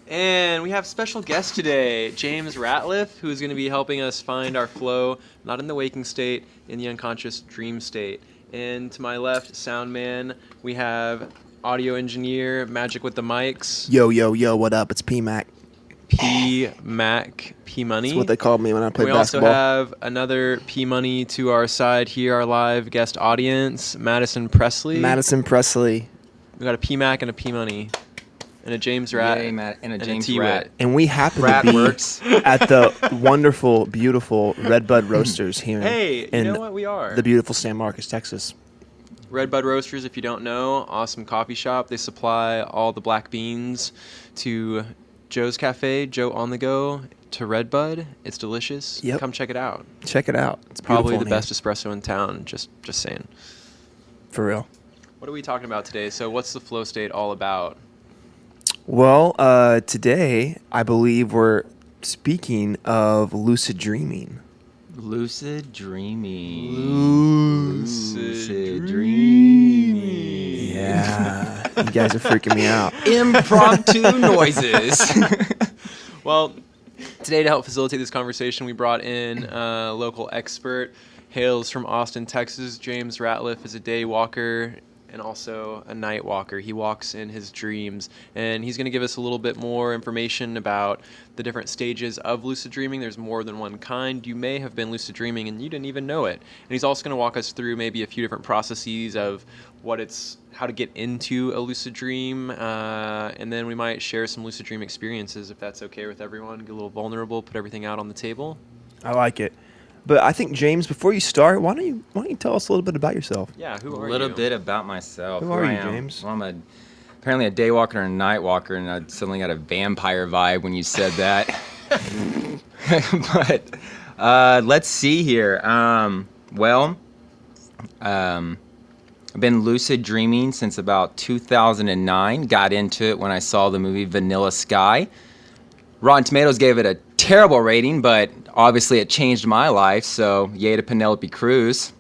And we have special guest today, James Ratliff, who's going to be helping us find our flow, not in the waking state, in the unconscious dream state. And to my left, sound man, we have audio engineer, Magic with the mics. Yo, what up? It's P-Mac. P-Mac, P-Money. That's what they called me when I played basketball. We also have another P-Money to our side here, our live guest audience, Madison Presley. Madison Presley. We got a P-Mac and a P-Money. And a James Rat. Yay, and a James Rat. And we happen Rat to be works. at the wonderful, beautiful Redbud Roasters here Hey, in you know what? We are. the beautiful San Marcos, Texas. Redbud Roasters, if you don't know, awesome coffee shop. They supply all the black beans to Joe's Cafe, Joe on the Go, to Redbud. It's delicious. Yep. Come check it out. Check it out. It's Probably the beautiful best espresso in town, just saying. For real. What are we talking about today? So what's the flow state all about? Well, today, I believe we're speaking of lucid dreaming. Lucid dreaming. Lucid dreaming. Yeah. You guys are freaking me out. Impromptu noises. Well, today to help facilitate this conversation, we brought in a local expert, hails from Austin, Texas. James Ratliff is a day walker and also a night walker. He walks in his dreams, and he's going to give us a little bit more information about the different stages of lucid dreaming. There's more than one kind. You may have been lucid dreaming and you didn't even know it. And he's also going to walk us through maybe a few different processes of how to get into a lucid dream, and then we might share some lucid dream experiences if that's okay with everyone. Get a little vulnerable, put everything out on the table. I like it. But I think, James, before you start, why don't you tell us a little bit about yourself? Yeah, who are you? A little bit about myself. Who are I you, am. James? Well, I'm apparently a day walker and a night walker, and I suddenly got a vampire vibe when you said that. But let's see here. I've been lucid dreaming since about 2009. Got into it when I saw the movie Vanilla Sky. Rotten Tomatoes gave it a terrible rating, but obviously it changed my life, so yay to Penelope Cruz.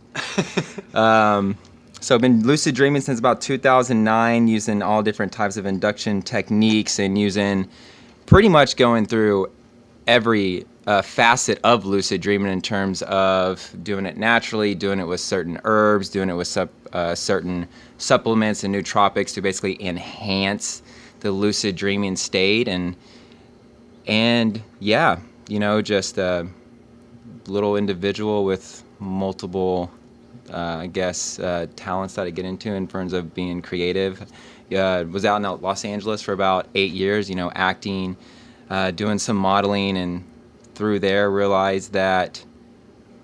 So I've been lucid dreaming since about 2009, using all different types of induction techniques and pretty much going through every facet of lucid dreaming in terms of doing it naturally, doing it with certain herbs, doing it with certain supplements and nootropics to basically enhance the lucid dreaming state. And yeah, just a little individual with multiple, talents that I get into in terms of being creative. Was out in Los Angeles for about 8 years, acting, doing some modeling, and through there realized that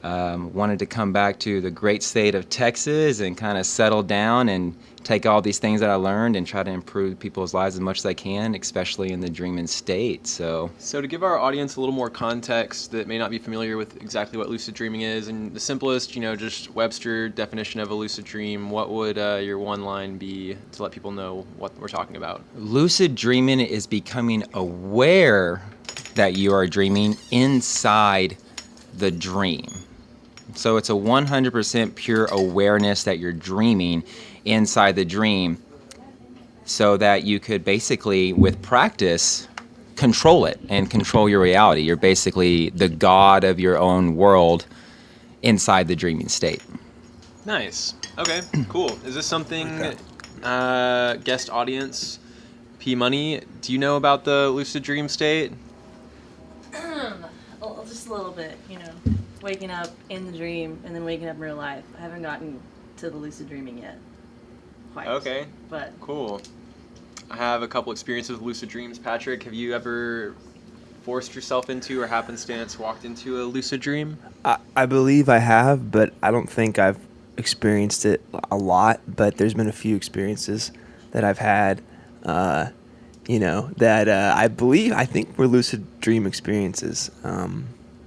wanted to come back to the great state of Texas and kind of settle down and take all these things that I learned and try to improve people's lives as much as I can, especially in the dreaming state. So to give our audience a little more context that may not be familiar with exactly what lucid dreaming is, and the simplest, just Webster definition of a lucid dream, what would your one line be to let people know what we're talking about? Lucid dreaming is becoming aware that you are dreaming inside the dream. So it's a 100% pure awareness that you're dreaming inside the dream, so that you could basically, with practice, control it and control your reality. You're basically the god of your own world inside the dreaming state. Nice. Okay, cool. Is this something, guest audience, P-Money, do you know about the lucid dream state? Well, just a little bit, waking up in the dream and then waking up in real life. I haven't gotten to the lucid dreaming yet. Quite. Okay. But cool. I have a couple experiences with lucid dreams. Patrick, have you ever forced yourself into or happenstance walked into a lucid dream? I believe I have, but I don't think I've experienced it a lot. But there's been a few experiences that I've had, that I think were lucid dream experiences.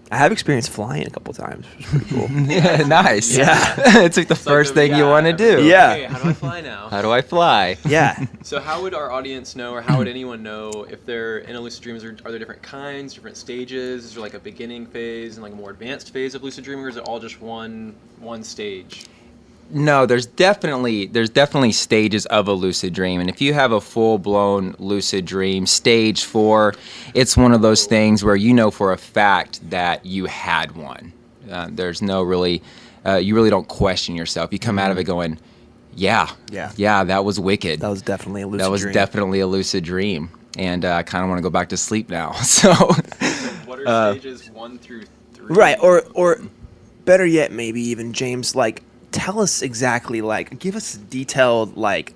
I have experienced flying a couple times, which was pretty cool. Yeah, nice. Yeah. It's like the first thing you want to do. Yeah. Okay, how do I fly now? How do I fly? Yeah. So how would our audience know, or how would anyone know if they're in a lucid dream? Are there different kinds, different stages? Is there like a beginning phase and like a more advanced phase of lucid dreaming, or is it all just one stage? No, there's definitely stages of a lucid dream, and if you have a full-blown lucid dream, stage 4, it's one of those things where you know for a fact that you had one. There's no really, you really don't question yourself. You come out of it going, yeah, that was wicked. That was definitely a lucid dream. That was definitely a lucid dream, and I kind of want to go back to sleep now. So, What are stages 1 through 3? Right, or better yet, maybe even James, like, tell us exactly, like, give us a detailed, like,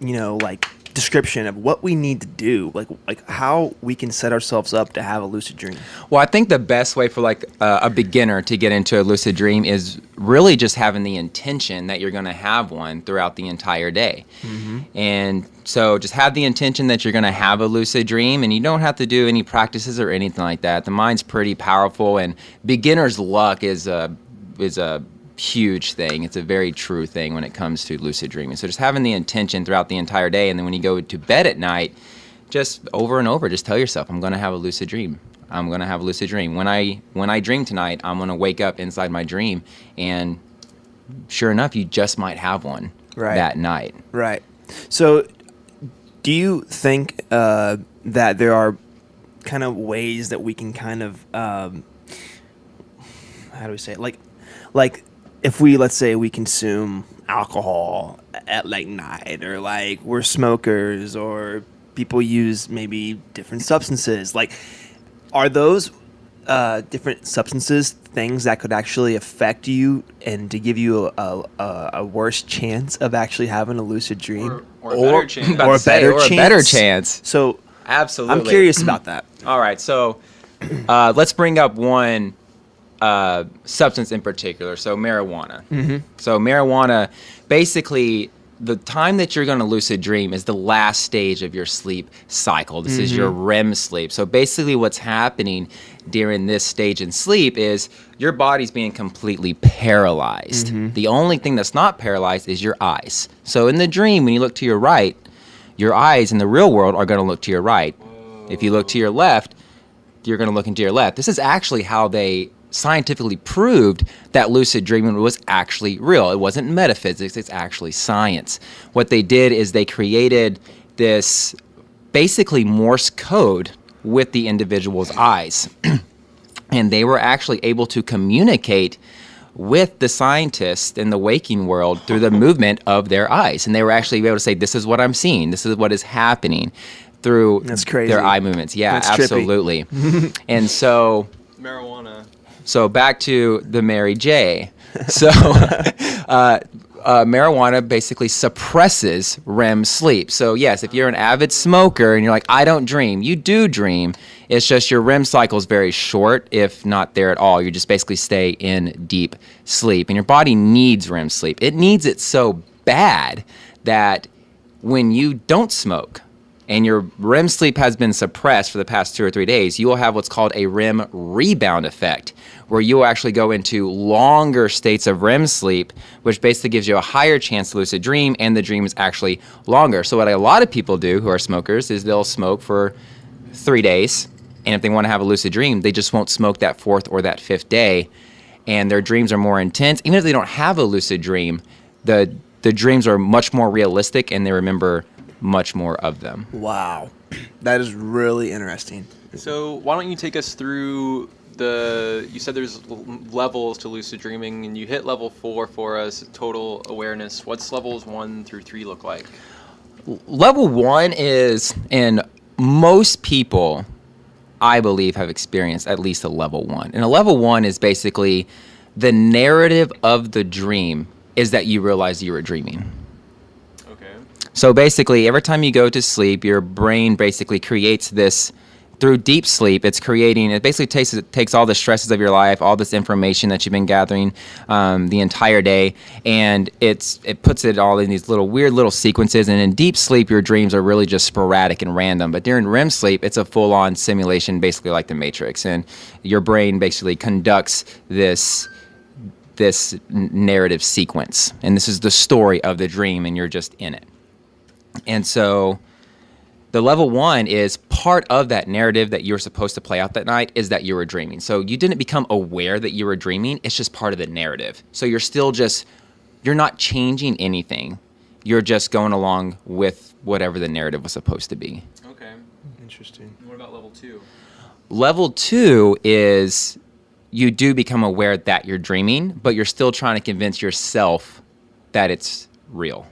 like, description of what we need to do, like how we can set ourselves up to have a lucid dream. well, I think the best way for like a beginner to get into a lucid dream is really just having the intention that you're going to have one throughout the entire day. And so just have the intention that you're going to have a lucid dream, and you don't have to do any practices or anything like that. The mind's pretty powerful, and beginner's luck is a huge thing. It's a very true thing when it comes to lucid dreaming. So just having the intention throughout the entire day, and then when you go to bed at night, just over and over, just tell yourself, I'm going to have a lucid dream. I'm going to have a lucid dream. When I dream tonight, I'm going to wake up inside my dream, and sure enough, you just might have one that night. Right. So do you think that there are kind of ways that we can kind of, how do we say it? Like if we, let's say we consume alcohol at like night, or like we're smokers, or people use maybe different substances, like are those different substances things that could actually affect you and to give you a worse chance of actually having a lucid dream? Or a better chance. Or a better chance. So Absolutely. I'm curious about that. All right, so let's bring up one substance in particular. So marijuana. So marijuana, basically, the time that you're going to lucid dream is the last stage of your sleep cycle. This is your REM sleep. So basically what's happening during this stage in sleep is your body's being completely paralyzed. The only thing that's not paralyzed is your eyes. So in the dream, when you look to your right, your eyes in the real world are going to look to your right. If you look to your left, you're going to look into your left. This is actually how they scientifically proved that lucid dreaming was actually real. It wasn't metaphysics, it's actually science. What they did is they created this basically Morse code with the individual's eyes. And they were actually able to communicate with the scientists in the waking world through the movement of their eyes. And they were actually able to say, this is what I'm seeing, this is what is happening through their eye movements. Yeah, That's absolutely. And so Marijuana. So back to the Mary J. So marijuana basically suppresses REM sleep. So yes, if you're an avid smoker and you're like, I don't dream, you do dream. It's just your REM cycle is very short, if not there at all. You just basically stay in deep sleep. And your body needs REM sleep. It needs it so bad that when you don't smoke, and your REM sleep has been suppressed for the past 2 or 3 days, you will have what's called a REM rebound effect, where you will actually go into longer states of REM sleep, which basically gives you a higher chance to lucid dream, and the dream is actually longer. So what a lot of people do who are smokers is they'll smoke for 3 days, and if they want to have a lucid dream, they just won't smoke that 4th or that 5th day, and their dreams are more intense. Even if they don't have a lucid dream, the dreams are much more realistic, and they remember much more of them. Wow. That is really interesting. So why don't you take us through you said there's levels to lucid dreaming, and you hit level 4 for us, total awareness. What's levels 1 through 3 look like? Level 1 is, and most people, I believe, have experienced at least a level 1. And a level 1 is basically the narrative of the dream is that you realize you were dreaming. So basically, every time you go to sleep, your brain basically creates this, through deep sleep, it basically takes all the stresses of your life, all this information that you've been gathering the entire day, and it puts it all in these weird little sequences. And in deep sleep, your dreams are really just sporadic and random. But during REM sleep, it's a full-on simulation, basically like the Matrix. And your brain basically conducts this narrative sequence. And this is the story of the dream, and you're just in it. And so the level 1 is part of that narrative that you were supposed to play out that night is that you were dreaming. So you didn't become aware that you were dreaming. It's just part of the narrative. So you're still just you're not changing anything. You're just going along with whatever the narrative was supposed to be. Okay. Interesting. And what about level 2? Level 2 is you do become aware that you're dreaming, but you're still trying to convince yourself that it's real.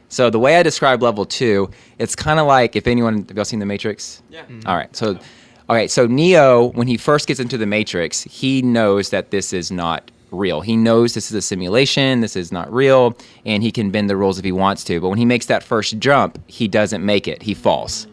So the way I describe level 2, it's kind of like, have y'all seen The Matrix? Yeah. All right. So Neo, when he first gets into the Matrix, he knows that this is not real. He knows this is a simulation, this is not real, and he can bend the rules if he wants to. But when he makes that first jump, he doesn't make it. He falls.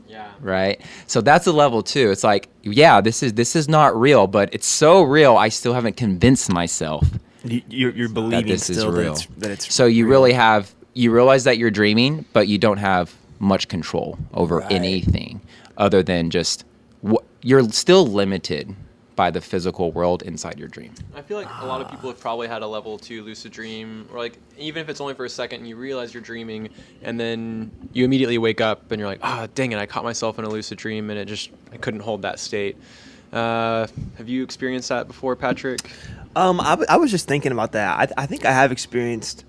Yeah. Right? So that's a level 2. It's like, yeah, this is not real, but it's so real, I still haven't convinced myself You're believing this is still real. that it's so you real. really you realize that you're dreaming, but you don't have much control over Right. anything other than just you're still limited by the physical world inside your dream. I feel like a lot of people have probably had a level 2 lucid dream, or like even if it's only for a second and you realize you're dreaming and then you immediately wake up and you're like, dang it, I caught myself in a lucid dream and I couldn't hold that state. Have you experienced that before, Patrick? I was just thinking about that. I think I have experienced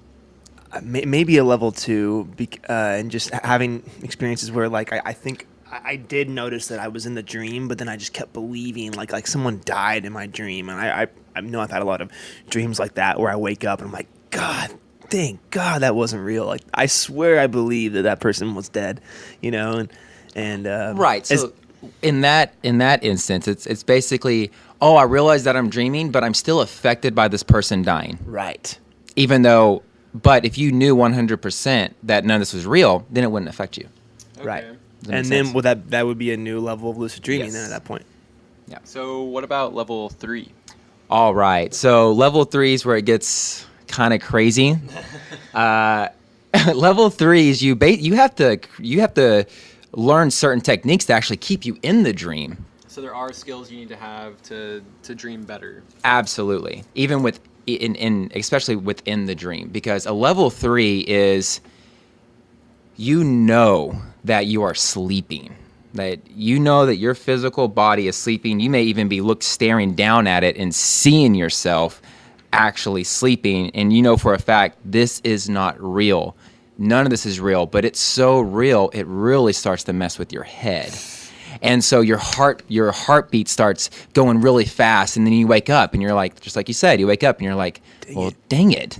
maybe a level 2 and just having experiences where like I think I did notice that I was in the dream, but then I just kept believing like someone died in my dream. And I know I've had a lot of dreams like that where I wake up and I'm like, God, thank God that wasn't real. Like I swear I believe that person was dead, and Right. So in that instance, it's basically, I realize that I'm dreaming, but I'm still affected by this person dying. right. But if you knew 100% that none of this was real, then it wouldn't affect you. Right. Okay. Does that And make then sense? that would be a new level of lucid dreaming Yes. then at that point. Yeah. So what about level 3? All right. So level 3 is where it gets kind of crazy. Level 3 is you have to learn certain techniques to actually keep you in the dream. So there are skills you need to have to dream better. Absolutely. Even especially within the dream, because a level 3 is that you are sleeping, that that your physical body is sleeping. You may even be staring down at it and seeing yourself actually sleeping, and for a fact this is not real. None of this is real, but it's so real it really starts to mess with your head. And so your heartbeat starts going really fast, and then you wake up and you're like, just like you said, you wake up and you're like, dang it.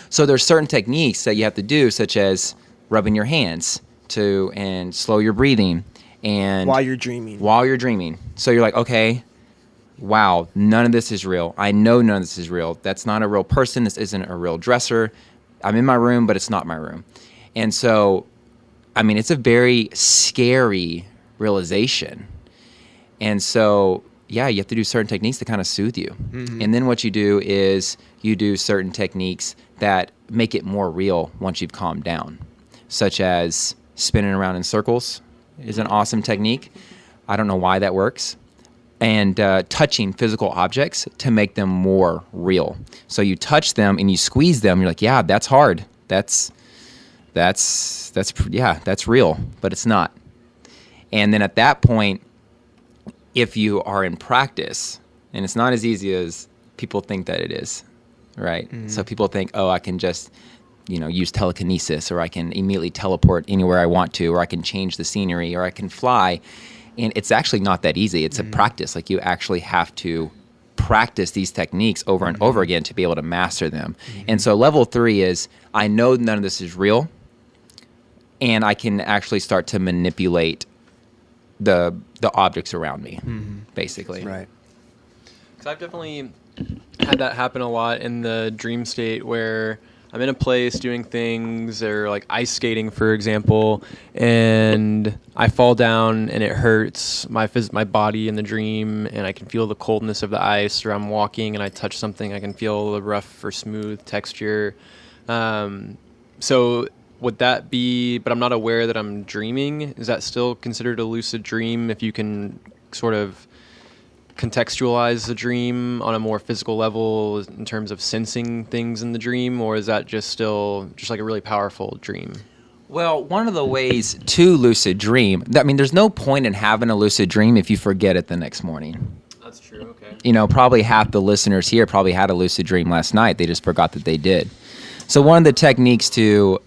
So there's certain techniques that you have to do, such as rubbing your hands and slow your breathing, and While you're dreaming. So you're like, okay, wow, none of this is real. I know none of this is real. That's not a real person. This isn't a real dresser. I'm in my room, but it's not my room. And so, it's a very scary realization. And so, you have to do certain techniques to kind of soothe you. Mm-hmm. And then what you do is you do certain techniques that make it more real once you've calmed down, such as spinning around in circles is an awesome technique. I don't know why that works. And touching physical objects to make them more real. So you touch them and you squeeze them. You're like, yeah, that's hard. That's real, but it's not. And then at that point, if you are in practice, and it's not as easy as people think that it is, right? Mm-hmm. So people think, I can just, use telekinesis, or I can immediately teleport anywhere I want to, or I can change the scenery, or I can fly. And it's actually not that easy. It's a practice. Like you actually have to practice these techniques over and over again to be able to master them. Mm-hmm. And so level 3 is, I know none of this is real, and I can actually start to manipulate the objects around me, basically. Right. Because I've definitely had that happen a lot in the dream state where I'm in a place doing things, or like ice skating, for example, and I fall down and it hurts my body in the dream, and I can feel the coldness of the ice, or I'm walking and I touch something, I can feel the rough or smooth texture. So would that be, but I'm not aware that I'm dreaming, is that still considered a lucid dream if you can sort of contextualize the dream on a more physical level in terms of sensing things in the dream, or is that just like a really powerful dream? Well, one of the ways to lucid dream, there's no point in having a lucid dream if you forget it the next morning. That's true. Okay. You know, probably half the listeners here probably had a lucid dream last night. They just forgot that they did. So one of the techniques to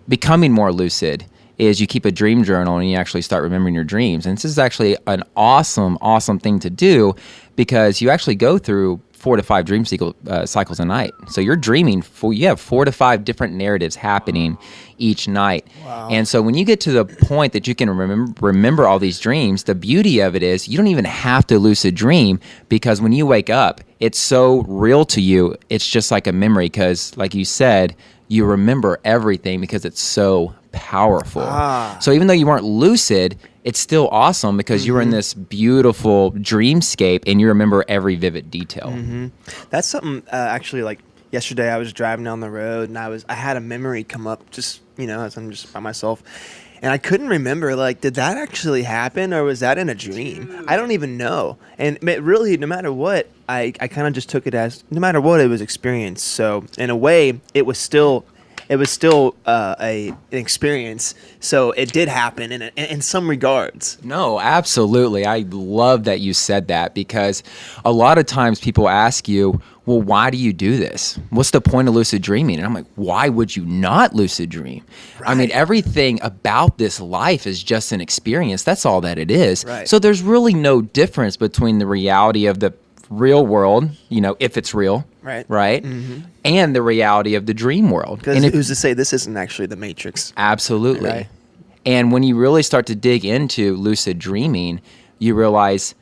becoming more lucid is you keep a dream journal and you actually start remembering your dreams. And this is actually an awesome thing to do because you actually go through 4 to 5 dream cycles a night. So you're dreaming, you have 4 to 5 different narratives happening each night. Wow. And so when you get to the point that you can remember all these dreams, the beauty of it is you don't even have to lucid dream because when you wake up, it's so real to you. It's just like a memory because, like you said, you remember everything because it's so powerful. So even though you weren't lucid, it's still awesome because you were in this beautiful dreamscape and you remember every vivid detail. That's something actually, like yesterday I was driving down the road and I had a memory come up just, as I'm just by myself. And I couldn't remember, like, did that actually happen or was that in a dream? I don't even know. And really, no matter what, I kind of just took it as, no matter what, it was experience. So in a way, it was still an experience. So it did happen in some regards. No, absolutely. I love that you said that because a lot of times people ask you, well, why do you do this? What's the point of lucid dreaming? And I'm like, why would you not lucid dream? Right. I mean, everything about this life is just an experience. That's all that it is. Right. So there's really no difference between the reality of the real world, if it's real, right? Mm-hmm. And the reality of the dream world. Because who's to say this isn't actually the Matrix? Absolutely. Right. And when you really start to dig into lucid dreaming, you realize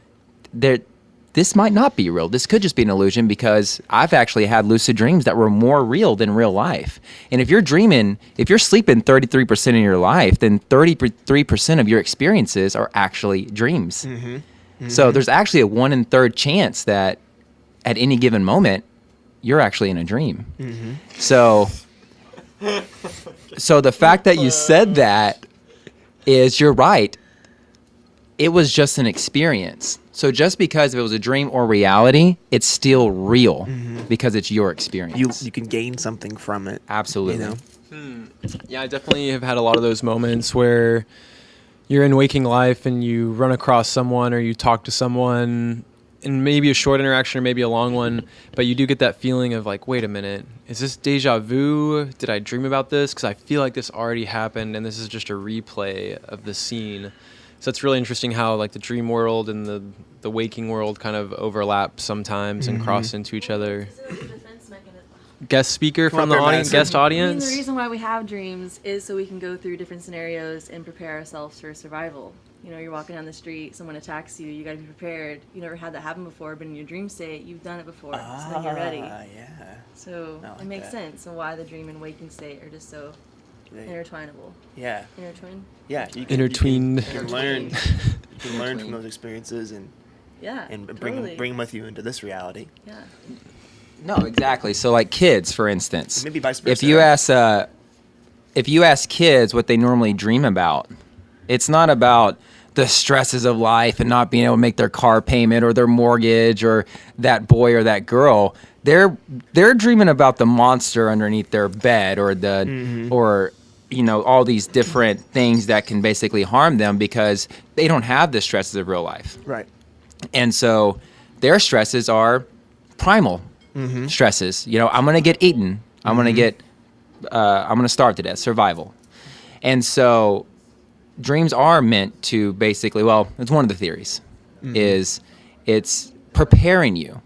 this might not be real. This could just be an illusion because I've actually had lucid dreams that were more real than real life. And if you're sleeping 33% of your life, then 33% of your experiences are actually dreams. Mm-hmm. Mm-hmm. So there's actually a 1 in 3 chance that at any given moment, you're actually in a dream. Mm-hmm. So the fact that you said that is you're right. It was just an experience. So just because if it was a dream or reality, it's still real because it's your experience. You can gain something from it. Absolutely. Yeah, I definitely have had a lot of those moments where you're in waking life and you run across someone or you talk to someone and maybe a short interaction or maybe a long one, but you do get that feeling of like, wait a minute, is this deja vu? Did I dream about this? Because I feel like this already happened and this is just a replay of the scene. So it's really interesting how like the dream world and the waking world kind of overlap sometimes and cross into each other. Guest speaker from the audience, guest audience. I mean, the reason why we have dreams is so we can go through different scenarios and prepare ourselves for survival. You're walking down the street, someone attacks you, you got to be prepared. You never had that happen before, but in your dream state, you've done it before, so then you're ready. Yeah. So it makes sense and why the dream and waking state are just so intertwinable. Yeah. Intertwined? Yeah. Intertwined. You can learn. You can learn from those experiences and bring them with you into this reality. Yeah. No, exactly. So like kids, for instance. Maybe vice versa. If you ask kids what they normally dream about, it's not about the stresses of life and not being able to make their car payment or their mortgage or that boy or that girl. They're dreaming about the monster underneath their bed or or all these different things that can basically harm them because they don't have the stresses of real life. Right. And so their stresses are primal stresses. I'm going to get eaten. I'm going to starve to death, survival. And so dreams are meant to basically, it's one of the theories, is it's preparing you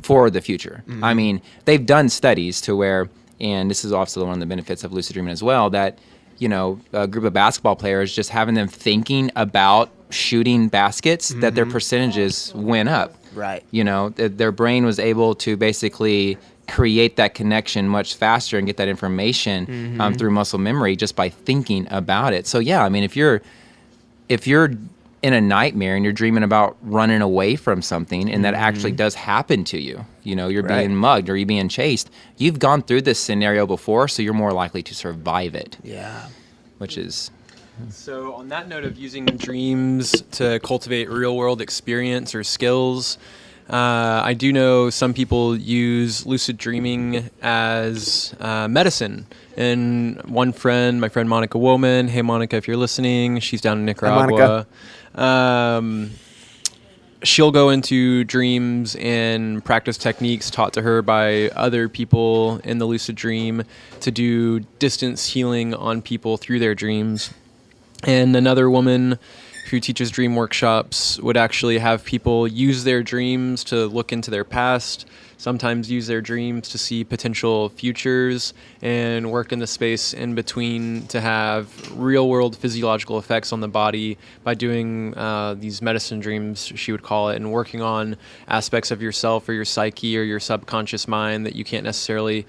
for the future. I mean, they've done studies to where, and this is also one of the benefits of lucid dreaming as well, that, a group of basketball players, just having them thinking about shooting baskets, that their percentages went up. Right. Their brain was able to basically create that connection much faster and get that information through muscle memory just by thinking about it. So yeah, I mean, if you're in a nightmare and you're dreaming about running away from something and that actually does happen to you, you're being mugged or you're being chased, you've gone through this scenario before, so you're more likely to survive it. Yeah. Which is... So on that note of using dreams to cultivate real world experience or skills, I do know some people use lucid dreaming as medicine. And my friend Monica Woman, hey Monica, if you're listening, she's down in Nicaragua. she'll go into dreams and practice techniques taught to her by other people in the lucid dream to do distance healing on people through their dreams. And another woman who teaches dream workshops would actually have people use their dreams to look into their past, sometimes use their dreams to see potential futures, and work in the space in between to have real world physiological effects on the body by doing these medicine dreams, she would call it, and working on aspects of yourself or your psyche or your subconscious mind that you can't necessarily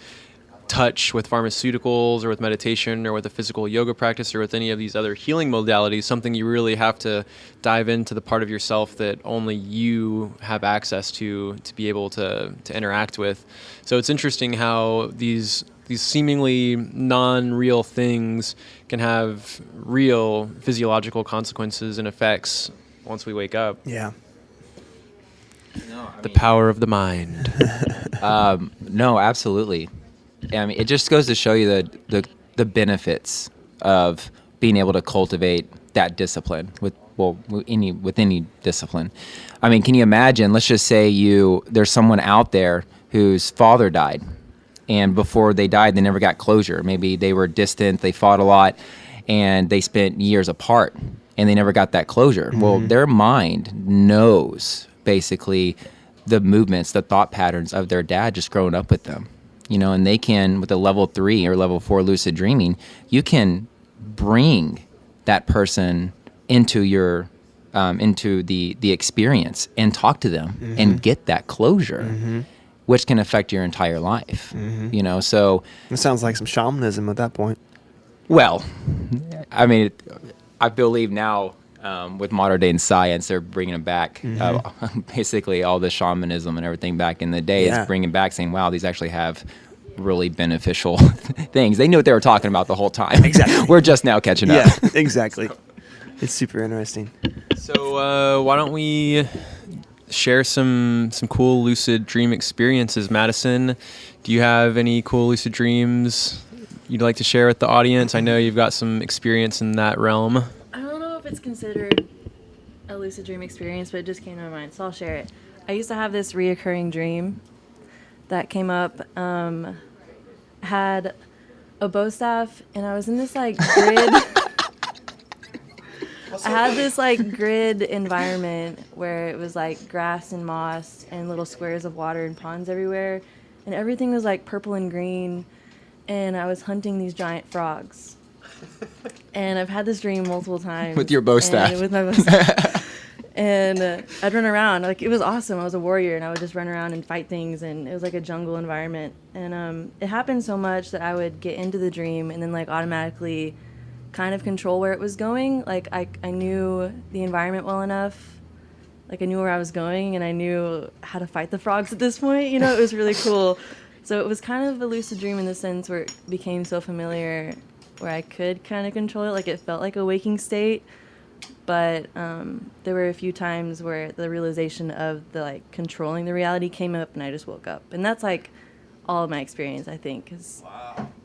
touch with pharmaceuticals or with meditation or with a physical yoga practice or with any of these other healing modalities, something you really have to dive into the part of yourself that only you have access to be able to interact with. So it's interesting how these seemingly non-real things can have real physiological consequences and effects once we wake up. Yeah. The power of the mind. No, absolutely. I mean, it just goes to show you the benefits of being able to cultivate that discipline with any discipline. I mean, can you imagine? Let's just say there's someone out there whose father died, and before they died, they never got closure. Maybe they were distant, they fought a lot, and they spent years apart, and they never got that closure. Mm-hmm. Well, their mind knows basically the movements, the thought patterns of their dad just growing up with them. And they can, with a level 3 or level 4 lucid dreaming, you can bring that person into your, into the experience and talk to them and get that closure, which can affect your entire life. So it sounds like some shamanism at that point. Well, I mean, I believe now with modern day science, they're bringing back basically all the shamanism and everything back in the day. Is bringing back saying, wow, these actually have really beneficial things. They knew what they were talking about the whole time. Exactly. We're just now catching up. Yeah, exactly. It's super interesting. So why don't we share some cool lucid dream experiences? Madison, do you have any cool lucid dreams you'd like to share with the audience? I know you've got some experience in that realm. I don't know if it's considered a lucid dream experience, but it just came to my mind, so I'll share it. I used to have this reoccurring dream that came up, had a bow staff, and I was in this grid. I had this grid environment where it was grass and moss and little squares of water and ponds everywhere, and everything was purple and green, and I was hunting these giant frogs. And I've had this dream multiple times. With your bow staff. With my bow staff. And I'd run around. It was awesome. I was a warrior, and I would just run around and fight things, and it was a jungle environment. And it happened so much that I would get into the dream and then automatically kind of control where it was going. I knew the environment well enough. I knew where I was going, and I knew how to fight the frogs at this point. It was really cool. So it was kind of a lucid dream in the sense where it became so familiar where I could kind of control it. It felt like a waking state. But there were a few times where the realization of the controlling the reality came up, and I just woke up. And that's all of my experience, I think, is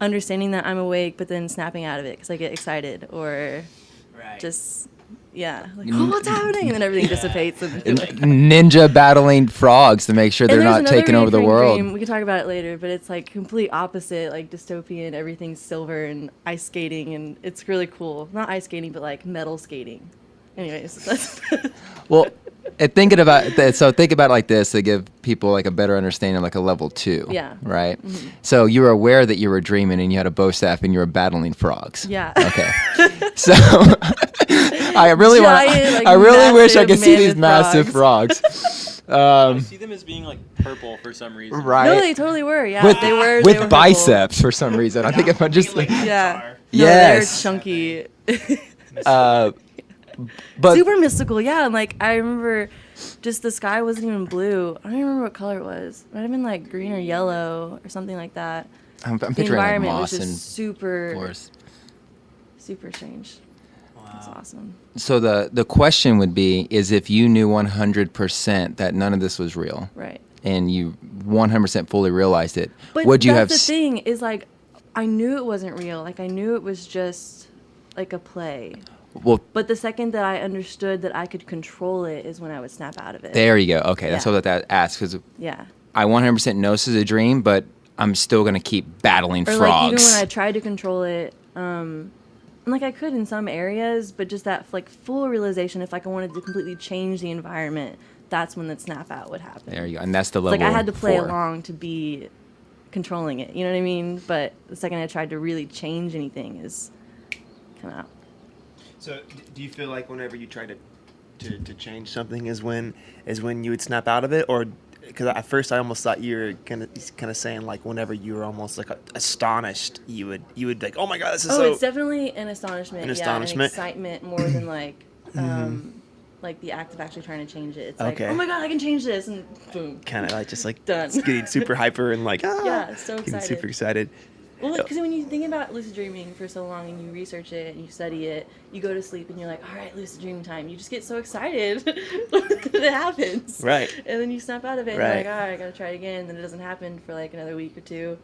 understanding that I'm awake, but then snapping out of it because I get excited or just oh, what's happening? And then everything dissipates. And Ninja battling frogs to make sure they're not taking over the world. Dream. We can talk about it later, but it's complete opposite, dystopian. Everything's silver and ice skating, and it's really cool. Not ice skating, but metal skating. Anyways, that's well, think about it like this to give people a better understanding of a level 2. Yeah. Right. Mm-hmm. So you were aware that you were dreaming and you had a bow staff and you were battling frogs. Yeah. Okay. So I really wish I could see these massive frogs. I see them as being purple for some reason. Right. No, they totally were. Yeah, they were. With biceps for some reason. I think if I just yeah. Yes. No, they're chunky. But super mystical, yeah. And I remember, just the sky wasn't even blue. I don't even remember what color it was. It might have been green or yellow or something like that. I'm the picturing environment moss was just and super, forest. super strange. Wow, that's awesome. So the question would be: is if you knew 100% that none of this was real, right? And you 100% fully realized it, but would you have? But the thing is, I knew it wasn't real. I knew it was just a play. Well, But the second that I understood that I could control it is when I would snap out of it. there you go. Okay, that's Yeah. what that asks, because Yeah. I 100% know this is a dream, but I'm still going to keep battling Or frogs. like even when I tried to control it, and like I could in some areas, but just that like full realization, if like I wanted to completely change the environment, that's when the snap out would happen. There you go. And that's the It's level like I had to play 4. along to be controlling it. You know what I mean? But the second I tried to really change anything is come out. So, do you feel like whenever you try to change something is when you would snap out of it, or because at first I almost thought you were kind of saying like whenever you were almost like astonished, you would like, oh my god, this is so. It's definitely an astonishment. An Yeah, astonishment? an excitement more than like like the act of actually trying to change it. It's Okay. like, oh my god, I can change this, and boom. Kind of like just like Done. getting super hyper and like Yeah, so getting excited. super excited. Well, because when you think about lucid dreaming for so long and you research it and you study it, you go to sleep and you're like, all right, lucid dreaming time. You just get so excited when it happens. Right. And then you snap out of it and Right. you're like, all right, I gotta try it again. And then it doesn't happen for like another week or two.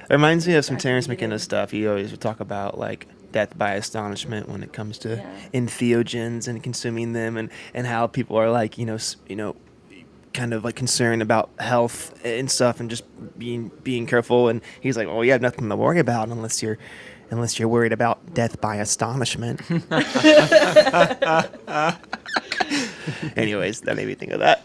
It reminds me of some Back to Terrence the beginning. McKenna stuff. He always would talk about like death by astonishment when it comes to Yeah. entheogens and consuming them, and how people are like kind of like concerned about health and stuff, and just being careful. And he's like, well, you have nothing to worry about unless you're worried about death by astonishment. Anyways, that made me think of that.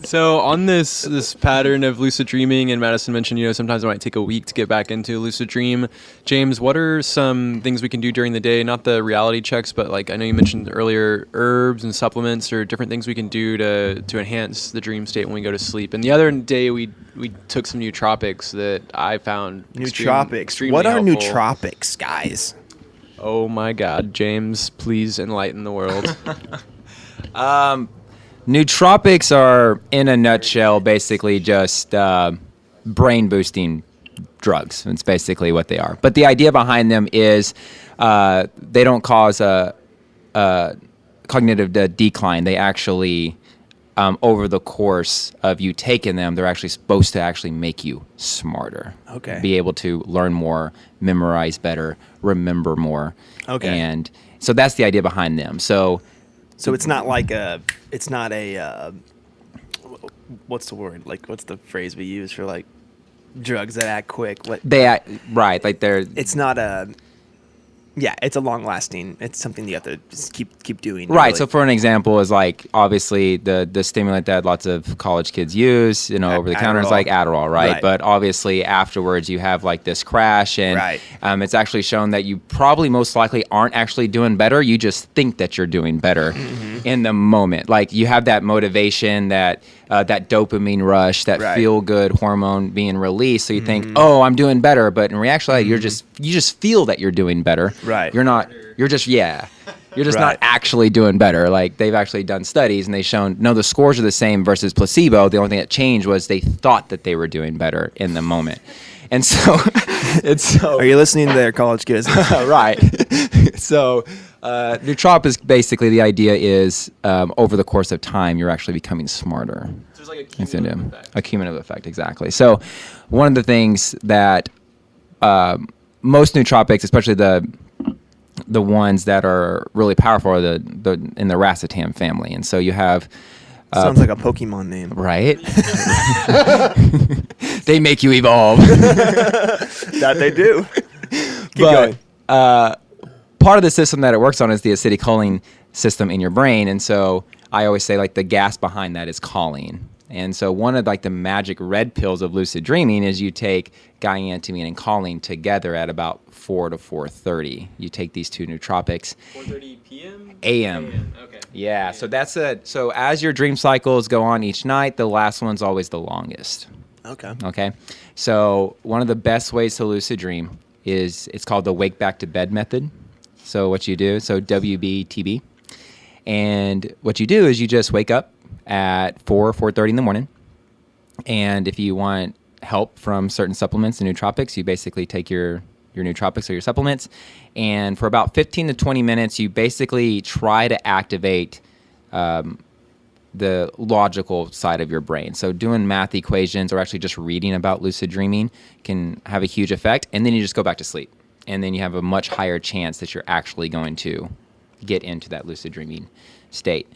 So on this pattern of lucid dreaming, and Madison mentioned, sometimes it might take a week to get back into a lucid dream. James, what are some things we can do during the day? Not the reality checks, but like I know you mentioned earlier, herbs and supplements, or different things we can do to enhance the dream state when we go to sleep. And the other day we took some nootropics that I found extremely What are helpful. nootropics, guys? Oh my God, James, please enlighten the world. Nootropics are, in a nutshell, basically just brain boosting drugs. It's basically what they are. But the idea behind them is they don't cause a cognitive decline. They actually, over the course of you taking them, they're actually supposed to actually make you smarter. Okay. Be able to learn more, memorize better, remember more. Okay. And so that's the idea behind them. So it's not like it's not a what's the word? Like, what's the phrase we use for like drugs that act quick? What they act, right, like they're it's not it's a long lasting. It's something you have to just keep doing. right. really. So for an example is like obviously the stimulant that lots of college kids use, over the counter is Adderall. like Adderall, right? Right. But obviously afterwards you have like this crash, and Right. It's actually shown that you probably most likely aren't actually doing better. You just think that you're doing better Mm-hmm. in the moment. Like you have that motivation, that dopamine rush, that Right. feel good hormone being released. So you think, oh, I'm doing better, but in reality, you just feel that you're doing better. Right. You're not. You're just You're just Right. not actually doing better. Like they've actually done studies and they've shown no, the scores are the same versus placebo. The only thing that changed was they thought that they were doing better in the moment. And so it's so Are you listening there, college kids? right. So nootropics, basically the idea is over the course of time you're actually becoming smarter. There's like a It's cumulative effect. a cumulative effect, exactly. So one of the things that most nootropics, especially the ones that are really powerful, are the in the racetam family. And so you have Sounds like a Pokemon name. right. They make you evolve. That they do. Keep going. Part of the system that it works on is the acetylcholine system in your brain, and so I always say like the gas behind that is choline. And so one of like the magic red pills of lucid dreaming is you take guanethine and choline together at about 4 to 4:30. You take these two nootropics. 4:30 p.m. AM. Okay. Yeah, so that's so as your dream cycles go on each night, the last one's always the longest. Okay. Okay, so one of the best ways to lucid dream is it's called the wake back to bed method. So what you do, so WBTB, and what you do is you just wake up at 4:30 in the morning, and if you want help from certain supplements and nootropics, you basically take your nootropics or your supplements, and for about 15 to 20 minutes, you basically try to activate the logical side of your brain. So doing math equations or actually just reading about lucid dreaming can have a huge effect. And then you just go back to sleep. And then you have a much higher chance that you're actually going to get into that lucid dreaming state.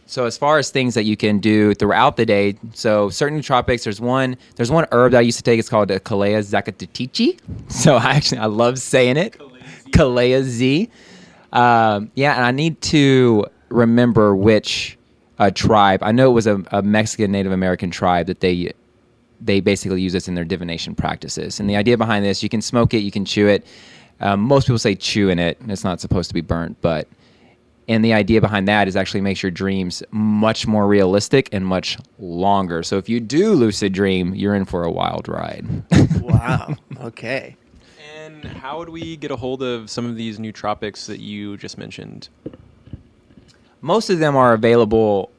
So as far as things that you can do throughout the day, so certain nootropics, there's one herb that I used to take. It's called Kalea zakatitichi. So I love saying it. Kalea Z. And I need to remember which tribe. I know it was a Mexican Native American tribe that they basically use this in their divination practices. And the idea behind this, you can smoke it, you can chew it. Most people say chew in it. It's not supposed to be burnt, and the idea behind that is actually makes your dreams much more realistic and much longer. So if you do lucid dream, you're in for a wild ride. Wow. Okay. And how would we get a hold of some of these nootropics that you just mentioned? Most of them are available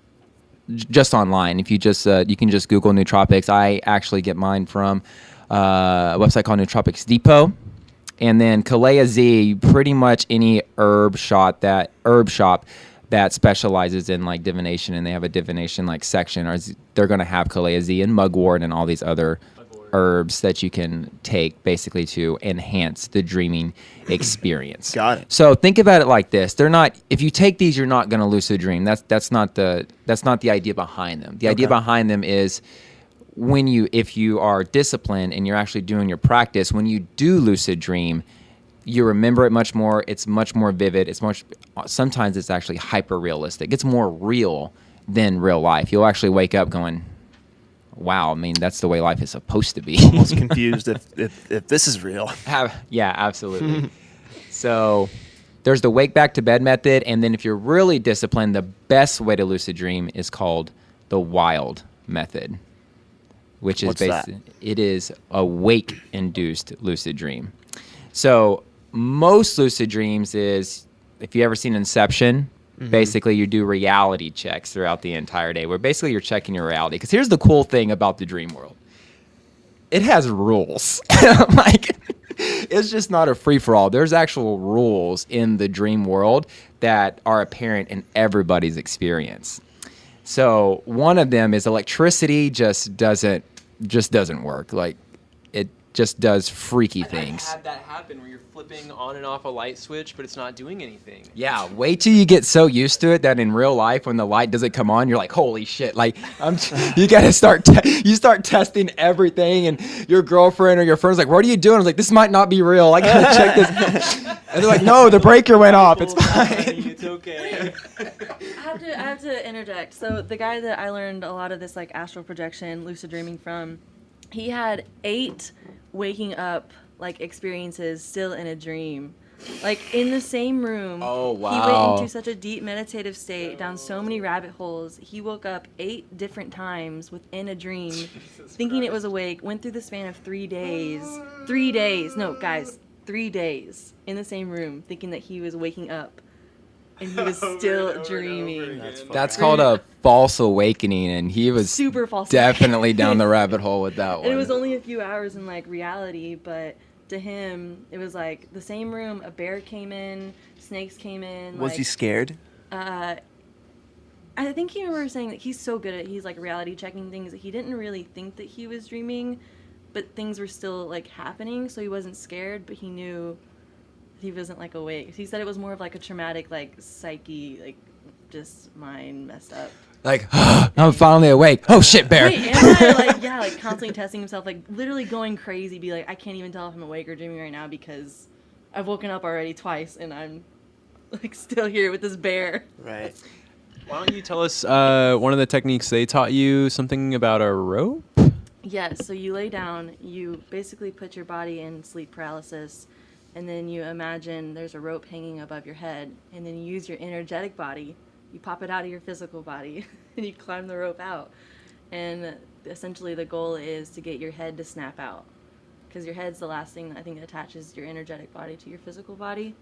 just online. If you just you can just Google nootropics. I actually get mine from a website called Nootropics Depot. And then Kalea Z, pretty much any herb shop that specializes in like divination, and they have a divination like section, or they're going to have Kalea Z and mugwort and all these other herbs that you can take basically to enhance the dreaming experience. Got it. So think about it like this: they're not. If you take these, you're not going to lucid dream. That's not the idea behind them. The idea behind them is, if you are disciplined and you're actually doing your practice, when you do lucid dream, you remember it much more. It's much more vivid. Sometimes it's actually hyper realistic. It's more real than real life. You'll actually wake up going, wow, I mean, that's the way life is supposed to be. Almost confused if this is real. Yeah, absolutely. So there's the wake back to bed method. And then if you're really disciplined, the best way to lucid dream is called the wild method, which is it is a wake-induced lucid dream. So most lucid dreams is, if you ever seen Inception, basically you do reality checks throughout the entire day, where basically you're checking your reality. Because here's the cool thing about the dream world. It has rules. It's just not a free-for-all. There's actual rules in the dream world that are apparent in everybody's experience. So one of them is electricity just doesn't work. Like, it just does freaky things. I've had that happen where you're flipping on and off a light switch, but it's not doing anything. Yeah, wait till you get so used to it that in real life, when the light doesn't come on, you're like, holy shit. Like, you got to start testing everything, and your girlfriend or your friend's like, what are you doing? I was like, this might not be real. I got to check this. And they're like, no, the breaker went off. It's fine. It's okay. I have to interject. So the guy that I learned a lot of this like astral projection, lucid dreaming from, he had 8 waking up like experiences still in a dream. Like in the same room. Oh, wow. He went into such a deep meditative state, down so many rabbit holes. He woke up 8 different times within a dream, thinking it was awake, went through the span of 3 days. 3 days. No, guys, 3 days in the same room, thinking that he was waking up. And he was still dreaming. That's called a false awakening, and he was Super false definitely down the rabbit hole with that one. And it was only a few hours in like reality, but to him, it was like the same room. A bear came in, snakes came in. Was he scared? I think he remembers saying that he's so good at he's like reality checking things that he didn't really think that he was dreaming, but things were still like happening, so he wasn't scared, but he knew he wasn't like awake. He said it was more of like a traumatic like psyche, like just mind messed up. Like, I'm finally awake. Oh shit, bear. Wait, am I? Like constantly testing himself, like literally going crazy, be like, I can't even tell if I'm awake or dreaming right now because I've woken up already twice and I'm like still here with this bear. Right. Why don't you tell us one of the techniques they taught you, something about a rope? Yes, so you lay down, you basically put your body in sleep paralysis, and then you imagine there's a rope hanging above your head, and then you use your energetic body, you pop it out of your physical body, and you climb the rope out. And essentially the goal is to get your head to snap out, because your head's the last thing that I think attaches your energetic body to your physical body.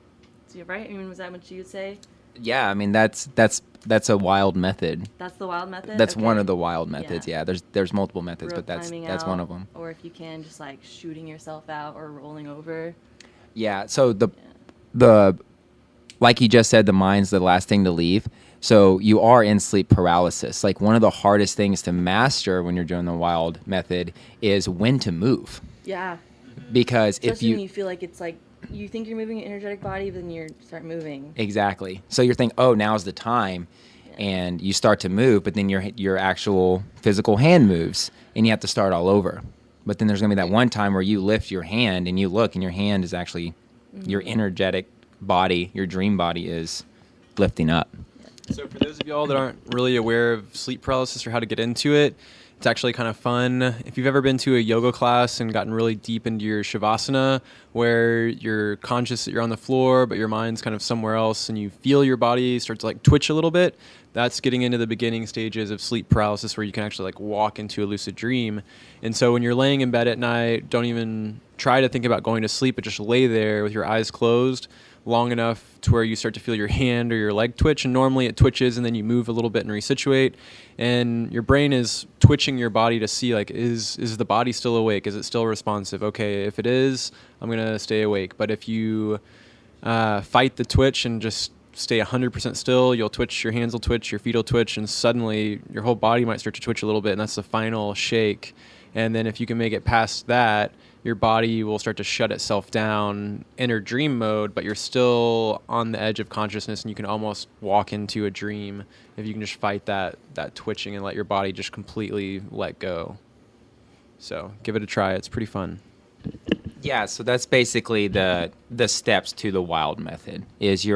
So, right? I mean, was that what you would say? Yeah, I mean that's a wild method. That's the wild method? That's Okay. one of the wild methods. Yeah, there's multiple methods, Rope but that's climbing one out, of them. Or if you can, just like shooting yourself out or rolling over. Yeah, so the like you just said, the mind's the last thing to leave. So you are in sleep paralysis. Like one of the hardest things to master when you're doing the wild method is when to move. Yeah. Because Especially if you when you feel like it's like you think you're moving an energetic body, but then you start moving. Exactly. So you're thinking, oh, now's the time, and you start to move, but then your actual physical hand moves, and you have to start all over. But then there's going to be that one time where you lift your hand and you look, and your hand is actually your energetic body, your dream body is lifting up. So for those of y'all that aren't really aware of sleep paralysis or how to get into it, it's actually kind of fun. If you've ever been to a yoga class and gotten really deep into your shavasana, where you're conscious that you're on the floor, but your mind's kind of somewhere else, and you feel your body start to like twitch a little bit, that's getting into the beginning stages of sleep paralysis, where you can actually like walk into a lucid dream. And so when you're laying in bed at night, don't even try to think about going to sleep, but just lay there with your eyes closed long enough to where you start to feel your hand or your leg twitch, and normally it twitches and then you move a little bit and resituate, and your brain is twitching your body to see like, is the body still awake? Is it still responsive? Okay, if it is, I'm gonna stay awake. But if you fight the twitch and just stay 100% still, you'll twitch, your hands will twitch, your feet will twitch, and suddenly your whole body might start to twitch a little bit, and that's the final shake. And then if you can make it past that, your body will start to shut itself down, enter dream mode, but you're still on the edge of consciousness, and you can almost walk into a dream if you can just fight that twitching and let your body just completely let go. So give it a try. It's pretty fun. Yeah, so that's basically the steps to the wild method. Is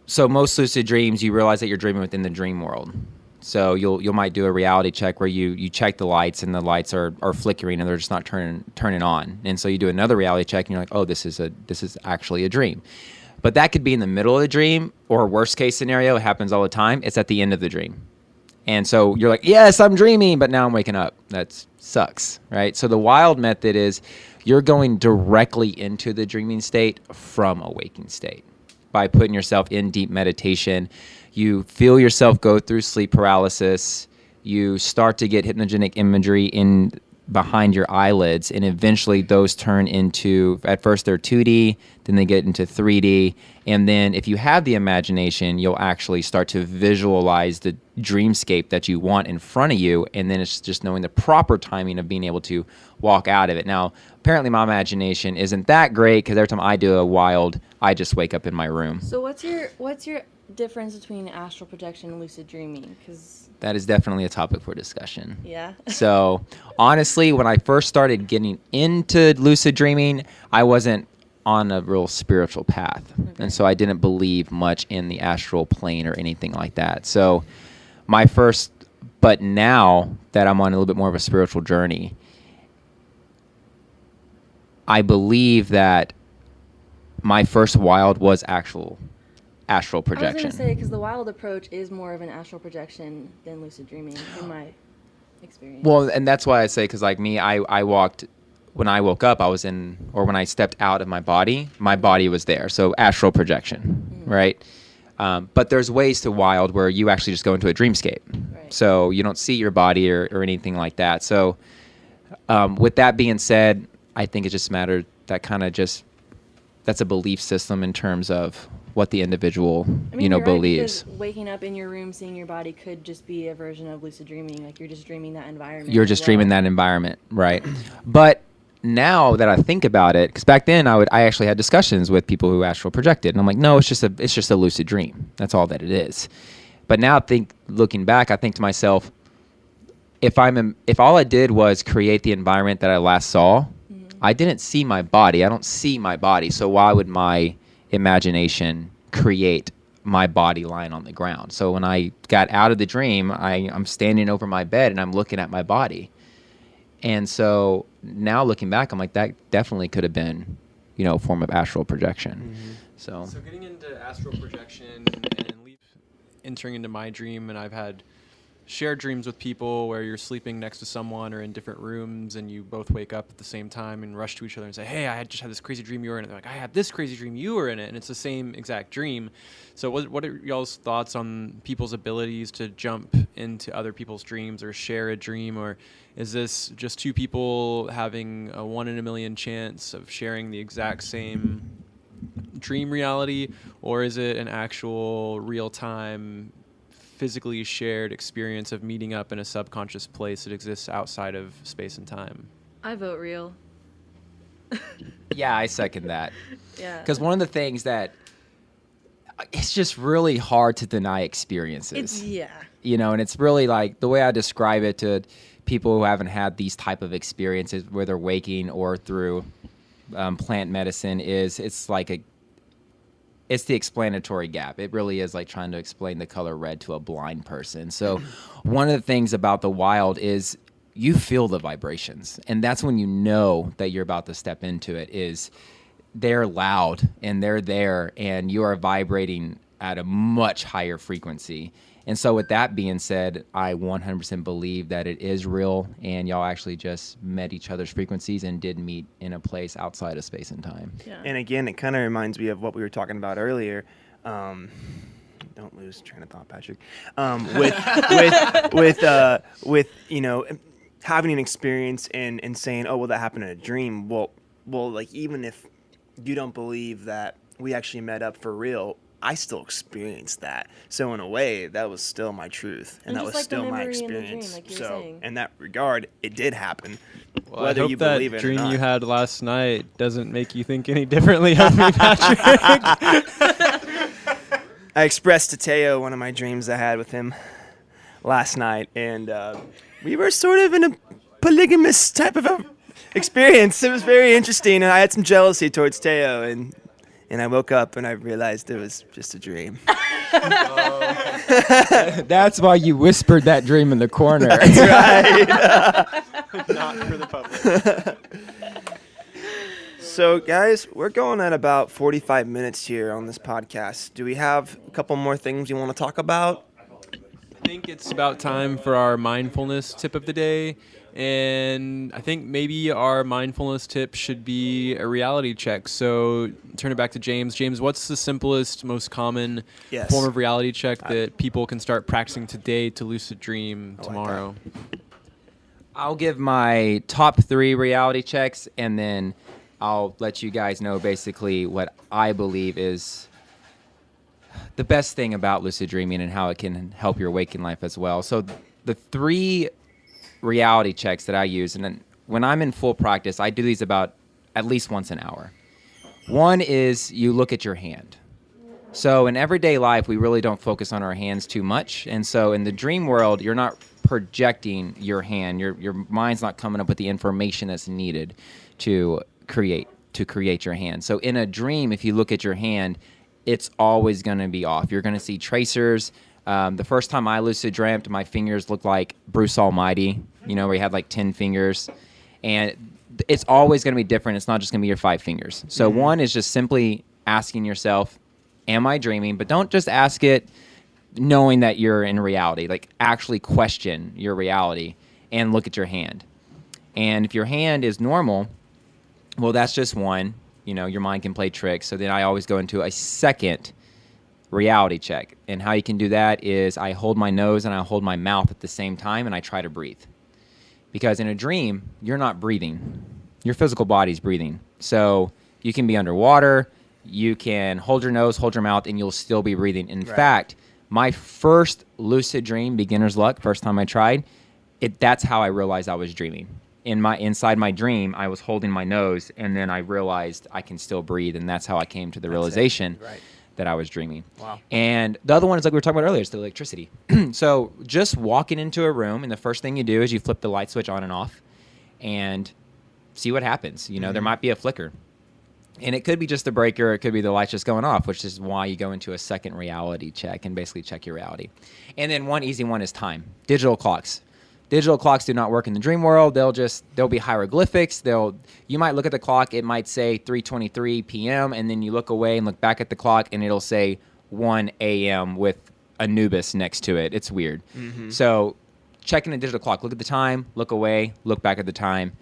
so most lucid dreams, you realize that you're dreaming within the dream world. So you might do a reality check where you check the lights, and the lights are flickering and they're just not turning on. And so you do another reality check and you're like, oh, this is actually a dream. But that could be in the middle of the dream, or worst case scenario, it happens all the time, it's at the end of the dream. And so you're like, yes, I'm dreaming, but now I'm waking up. That sucks, right? So the wild method is you're going directly into the dreaming state from a waking state by putting yourself in deep meditation. You feel yourself go through sleep paralysis. You start to get hypnogenic imagery in behind your eyelids, and eventually those turn into, at first they're 2D, then they get into 3D, and then if you have the imagination, you'll actually start to visualize the dreamscape that you want in front of you, and then it's just knowing the proper timing of being able to walk out of it. Now, apparently my imagination isn't that great, because every time I do a wild, I just wake up in my room. So what's your difference between astral projection and lucid dreaming? Because that is definitely a topic for discussion. yeah. So honestly, when I first started getting into lucid dreaming, I wasn't on a real spiritual path. Okay. And so I didn't believe much in the astral plane or anything like that. So but now that I'm on a little bit more of a spiritual journey, I believe that my first wild was astral projection. I was going to say, because the wild approach is more of an astral projection than lucid dreaming, in my experience. Well, and that's why I say, because like me, I walked, when I woke up, I was in, or when I stepped out of my body was there. So astral projection, right? But there's ways to wild where you actually just go into a dreamscape. Right. So you don't see your body or anything like that. So with that being said, I think it just mattered that that's a belief system in terms of what the individual, I mean, you're right, believes. because waking up in your room, seeing your body could just be a version of lucid dreaming. Like, you're just dreaming that environment. You're just dreaming that environment, right? But now that I think about it, because back then I actually had discussions with people who astral projected, and I'm like, no, it's just a lucid dream. That's all that it is. But now looking back, I think to myself, if all I did was create the environment that I last saw, I didn't see my body. I don't see my body. So why would my imagination create my body lying on the ground? So when I got out of the dream, I'm standing over my bed and I'm looking at my body. And so now looking back, I'm like, that definitely could have been, a form of astral projection. Mm-hmm. So getting into astral projection and entering into my dream, and I've had shared dreams with people where you're sleeping next to someone or in different rooms, and you both wake up at the same time and rush to each other and say, hey, I just had this crazy dream, you were in it. They're like, I had this crazy dream, you were in it. And it's the same exact dream. So what are y'all's thoughts on people's abilities to jump into other people's dreams or share a dream? Or is this just two people having a 1 in a million chance of sharing the exact same dream reality? Or is it an actual real-time physically shared experience of meeting up in a subconscious place that exists outside of space and time? I vote real. Yeah, I second that. Yeah. Because one of the things that it's just really hard to deny experiences. And it's really like the way I describe it to people who haven't had these type of experiences, whether waking or through plant medicine, is it's the explanatory gap. It really is like trying to explain the color red to a blind person. So one of the things about the wild is you feel the vibrations, and that's when you know that you're about to step into it. Is they're loud and they're there, and you are vibrating at a much higher frequency. And so with that being said, I 100% believe that it is real, and y'all actually just met each other's frequencies and did meet in a place outside of space and time. Yeah. And again, it kind of reminds me of what we were talking about earlier. Don't lose train of thought, Patrick. With having an experience and saying, oh, well, that happened in a dream. Well, like even if you don't believe that we actually met up for real, I still experienced that. So in a way, that was still my truth, and that was like still my in the dream, experience. like you were So saying. in that regard, it did happen. Well, whether I hope you that believe it or dream not. you had last night doesn't make you think any differently of me, Patrick. I expressed to Teo one of my dreams I had with him last night, and we were sort of in a polygamous type of a experience. It was very interesting, and I had some jealousy towards Teo, and I woke up and I realized it was just a dream. That's why you whispered that dream in the corner. That's right. Not for the public. So, guys, we're going at about 45 minutes here on this podcast. Do we have a couple more things you want to talk about? I think it's about time for our mindfulness tip of the day. And I think maybe our mindfulness tip should be a reality check. So turn it back to James. James, what's the simplest, most common form of reality check that people can start practicing today to lucid dream tomorrow? I'll give my top 3 reality checks, and then I'll let you guys know basically what I believe is the best thing about lucid dreaming and how it can help your waking life as well. So the 3 reality checks that I use, and then when I'm in full practice, I do these about at least once an hour. One is you look at your hand. So in everyday life, we really don't focus on our hands too much. And so in the dream world, you're not projecting your hand. Your mind's not coming up with the information that's needed to create your hand. So in a dream, if you look at your hand, it's always going to be off. You're going to see tracers. The first time I lucid dreamt, my fingers looked like Bruce Almighty, where he had like 10 fingers. And it's always going to be different. It's not just going to be your 5 fingers. So one is just simply asking yourself, am I dreaming? But don't just ask it knowing that you're in reality. Like actually question your reality and look at your hand. And if your hand is normal, well, that's just one. Your mind can play tricks. So then I always go into a second reality check. And how you can do that is I hold my nose and I hold my mouth at the same time, and I try to breathe. Because in a dream, you're not breathing. Your physical body's breathing. So you can be underwater, you can hold your nose, hold your mouth, and you'll still be breathing. In fact, my first lucid dream, beginner's luck, first time I tried, that's how I realized I was dreaming. Inside my dream, I was holding my nose, and then I realized I can still breathe, and that's how I came to the realization that I was dreaming. Wow. And the other one is like we were talking about earlier, is the electricity. So just walking into a room, and the first thing you do is you flip the light switch on and off and see what happens. There might be a flicker. And it could be just the breaker, it could be the lights just going off, which is why you go into a second reality check and basically check your reality. And then one easy one is time. Digital clocks. Digital clocks do not work in the dream world. They'll be hieroglyphics. You might look at the clock, it might say 3:23 p.m., and then you look away and look back at the clock, and it'll say 1 a.m. with Anubis next to it. It's weird. So checking a digital clock, look at the time, look away, look back at the time.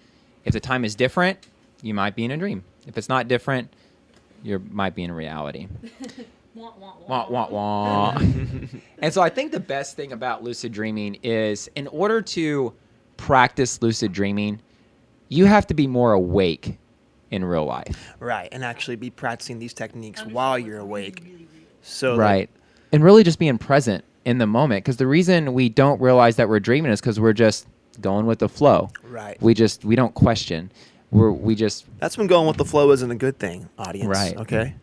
If the time is different, you might be in a dream. If it's not different, you might be in reality. Wah, wah, wah. And so I think the best thing about lucid dreaming is in order to practice lucid dreaming, you have to be more awake in real life. Right, and actually be practicing these techniques while you're awake. So right. And really just being present in the moment. Because the reason we don't realize that we're dreaming is because we're just going with the flow. Right. We don't question. we just That's when going with the flow isn't a good thing, audience. Right. Okay.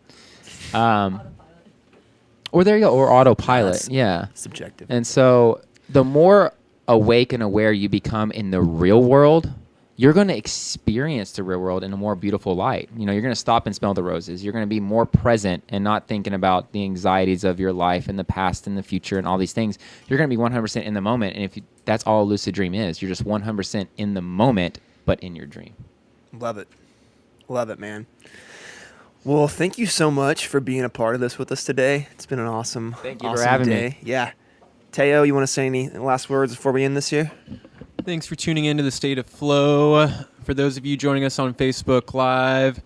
or there you go, or autopilot. That's Yeah. subjective. And so the more awake and aware you become in the real world, you're going to experience the real world in a more beautiful light. You know, you're going to stop and smell the roses. You're going to be more present and not thinking about the anxieties of your life and the past and the future and all these things. You're going to be 100% in the moment. And that's all a lucid dream is. You're just 100% in the moment, but in your dream. Love it. Love it, man. Well, thank you so much for being a part of this with us today. It's been an awesome, Thank you for awesome having day. me. Yeah. Teo, you want to say any last words before we end this here? Thanks for tuning in to the State of Flow. For those of you joining us on Facebook Live,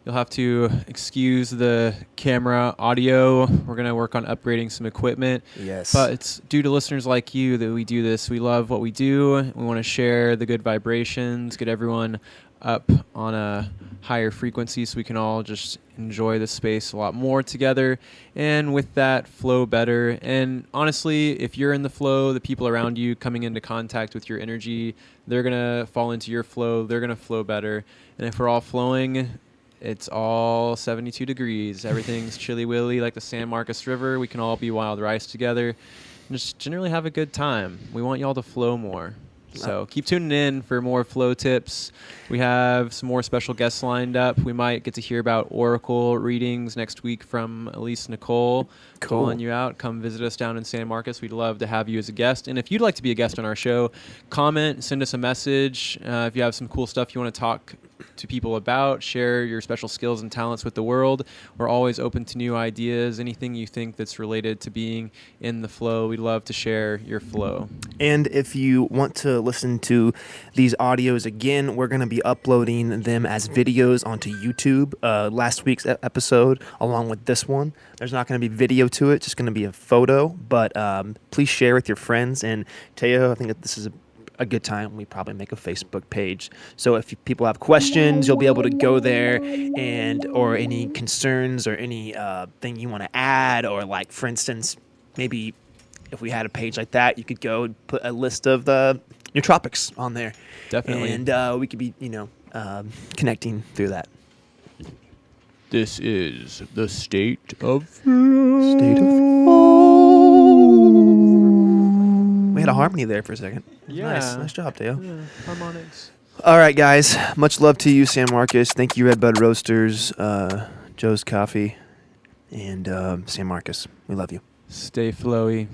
you'll have to excuse the camera audio. We're going to work on upgrading some equipment. Yes. But it's due to listeners like you that we do this. We love what we do. We want to share the good vibrations, get everyone up on a higher frequency so we can all just enjoy the space a lot more together, and with that, flow better. And honestly, if you're in the flow, the people around you coming into contact with your energy, they're going to fall into your flow. They're going to flow better. And if we're all flowing, it's all 72 degrees. Everything's chilly willy like the San Marcos River. We can all be wild rice together and just generally have a good time. We want y'all to flow more. So keep tuning in for more flow tips. We have some more special guests lined up. We might get to hear about oracle readings next week from Elise Nicole. Cool. Calling you out. Come visit us down in San Marcos. We'd love to have you as a guest. And if you'd like to be a guest on our show, comment, send us a message. If you have some cool stuff you want to talk to people about, share your special skills and talents with the world. We're always open to new ideas. Anything you think that's related to being in the flow, we'd love to share your flow. And if you want to listen to these audios again, we're going to be uploading them as videos onto YouTube. Last week's episode, along with this one, there's not going to be video to it, just going to be a photo. But please share with your friends. And Teo, I think that this is a good time. We probably make a Facebook page. So if people have questions, you'll be able to go there, and or any concerns or any thing you want to add, or like, for instance, maybe if we had a page like that, you could go and put a list of the nootropics on there. Definitely. And we could be, connecting through that. This is the State of State of We had a harmony there for a second. Yeah. Nice job, Teo. Yeah, harmonics. All right, guys. Much love to you, San Marcos. Thank you, Red Bud Roasters, Joe's Coffee, and San Marcos. We love you. Stay flowy.